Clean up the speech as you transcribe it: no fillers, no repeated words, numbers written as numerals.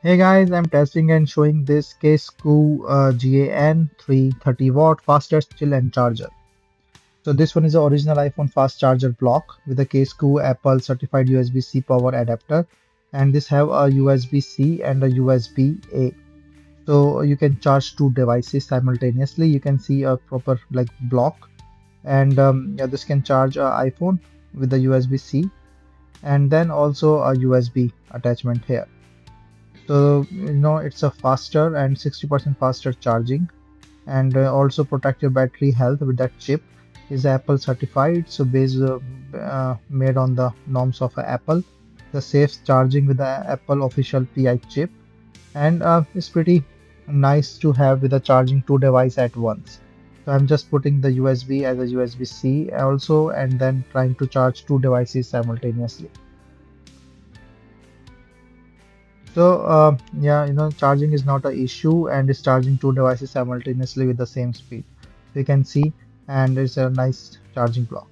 Hey guys, I'm testing and showing this Casekoo GAN 330 watt fastest chill and charger. So this one is the original iPhone fast charger block with a Casekoo Apple certified USB-C power adapter, and this have a USB-C and a USB-A. So you can charge two devices simultaneously. You can see a proper like block, and yeah, this can charge a iPhone with the USB-C, and then also a USB attachment here. So, it's a faster and 60% faster charging, and also protect your battery health with that chip. Is Apple certified, so based made on the norms of Apple. The safe charging with the Apple official PI chip, and it's pretty nice to have with the charging two device at once. So I'm just putting the USB as a USB-C also, and then trying to charge two devices simultaneously. So, yeah, charging is not an issue, and it's charging two devices simultaneously with the same speed. So you can see, and it's a nice charging block.